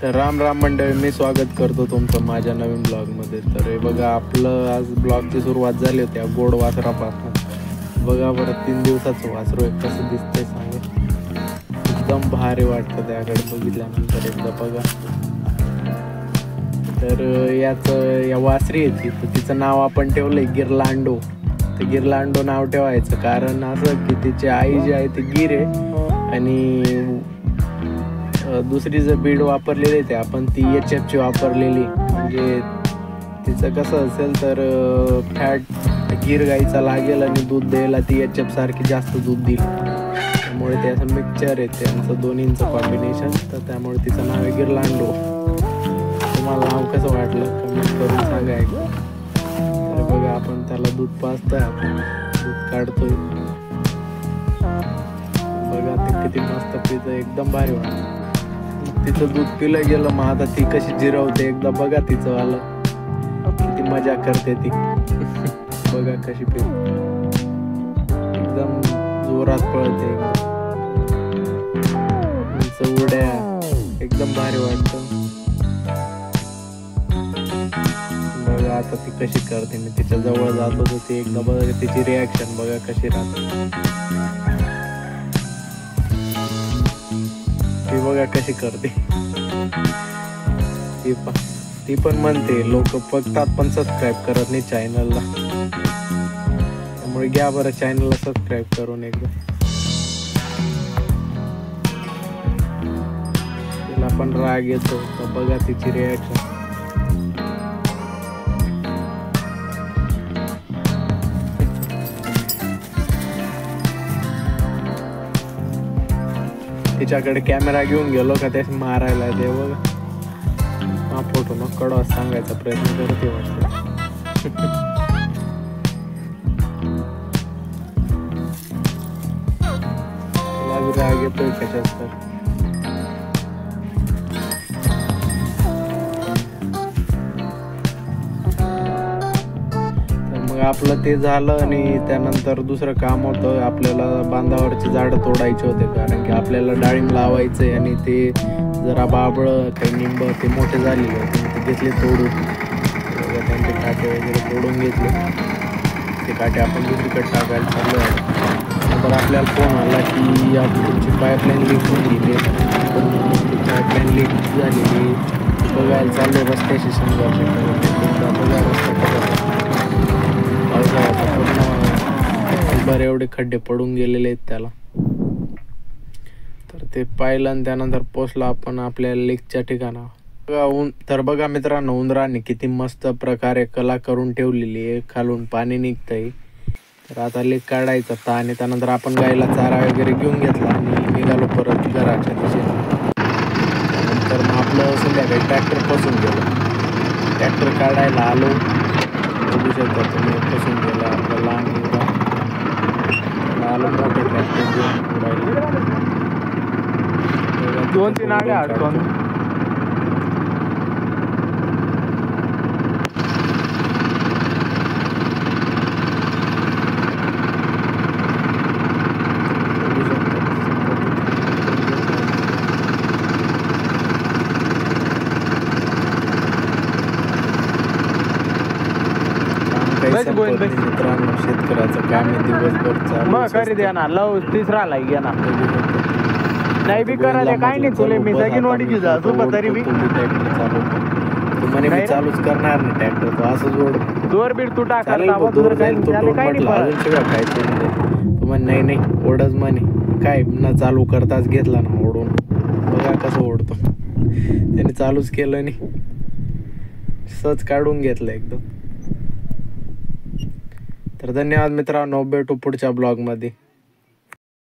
तर राम राम मंडळी, मी स्वागत करतो तुमचं माझ्या नवीन ब्लॉगमध्ये. तर हे बघा, आपलं आज ब्लॉगची सुरुवात झाली होती गोड वासरापासून. बघा बरं, 3 दिवसाचं वासरू आहे, कसं दिसतंय सांगा. एकदम भारी वाटतं त्याकडे बघितल्यानंतर एकदा बघा. तर या वासरी आहे तर तिचं नाव आपण ठेवलंय गिरलांडो. ते गिरलांडो नाव ठेवायचं कारण असं की तिची आई जी आहे ती गिर आहे आणि दुसरी जर बीड वापरलेली आहे ते आपण ती HF वापरलेली. म्हणजे तिचं कसं असेल तर फॅट गिर गाईचा लागेल आणि दूध द्यायला ती HF सारखी जास्त दूध देईल. त्यामुळे ते असं मिक्सचर आहे त्यांचं दोन्हींचं कॉम्बिनेशन. तर त्यामुळे तिचं नाव आहे गिरलांडो. तुम्हाला नाव कसं वाटलं कमेंट करून सांगा एकदा. तर बघा, आपण त्याला दूध पाजतोय, आपण दूध काढतोय. बघा ते किती मस्त पितं, एकदम भारी वाटतं. तिचं दूध पिलं गेलं मग आता ती कशी जिरवते एकदा बघा. तिचं आलं किती मजा करते ती. बघा कशी पिते, एकदम जोरात पळते, उड्या, एकदम भारी वाटतं. बघा आता ती कशी करते. मी तिच्या जवळ जातो तर ती एकदा बघा तिची रिॲक्शन बघा कशी राहते. ती बघा कशी करते. ती पण म्हणते लोक बघतात पण सबस्क्राईब करत नाही चॅनलला. त्यामुळे घ्या बरं चॅनलला सबस्क्राईब करून एकदा. तिला पण राग येतो तर बघा तिची रिॲक्शन. तिच्याकडे कॅमेरा घेऊन गेलो का ते मारायला ते बघा. हा फोटो मग कडवा सांगायचा प्रयत्न करते वाटतं. राग येतोय कशाच तर मग आपलं ते झालं आणि त्यानंतर दुसरं काम होतं. आपल्याला बांधावरची झाडं तोडायचे होते कारण की आपल्याला डाळिंब लावायचंय आणि ते जरा बाबळं काही निंब ते मोठे झालेले होते. ते घेतले तोडून, त्यांचे काटे वगैरे तोडून घेतले. ते काटे आपण दुसरीकडे टाकायला चाललो आहे. नंतर आपल्याला फोन आला की तुमची पाईपलाईन लीक झालेली आहे. पाईपलाईन लीक झालेली बघायला चाललो. रस्त्याशी संघर्ष बघा रस्ता पूर्ण एवढे खड्डे पडून गेलेले आहेत त्याला. तर ते पाहिलं आणि त्यानंतर पोचलो आपण आपल्या लेकच्या ठिकाणावर. तर बघा मित्रांनो, उंदराने किती मस्त प्रकारे कला करून ठेवलेली आहे. खालून पाणी निघतंय. तर आता लेक काढायचा आणि त्यानंतर आपण गायला चारा वगैरे घेऊन घेतला आणि निघालो परत घराच्या दिशेने. त्यानंतर मग आपलं संध्याकाळी ट्रॅक्टर फसून गेलं. ट्रॅक्टर काढायला आलो, बघू शकता तुम्ही फसून गेला आपल्याला. आलो मोठं ट्रॅक्टर घेऊन 2-3 आड्या अडकून. मित्रांनो, शेतकऱ्याचं काम आहे दिवसभर मग करी द्या ना. लव तिसरा लाई घ्या ना. नाही बी करायला काही नाही तुले. मी सगळी नोडीची जातो तरी बी तुम्हाला मी चालूच करणार नाही ट्रॅक्टर. तो असं जोर बीड तू टाकायला तुम्हाला नाही ओढच म्हणे काय न चालू करताच घेतला ना ओढून. बघा कसं ओढतो त्याने. चालूच केलं नाही, सहज काढून घेतलं एकदम. तर धन्यवाद मित्रांनो, भेटू पुढच्या ब्लॉगमध्ये.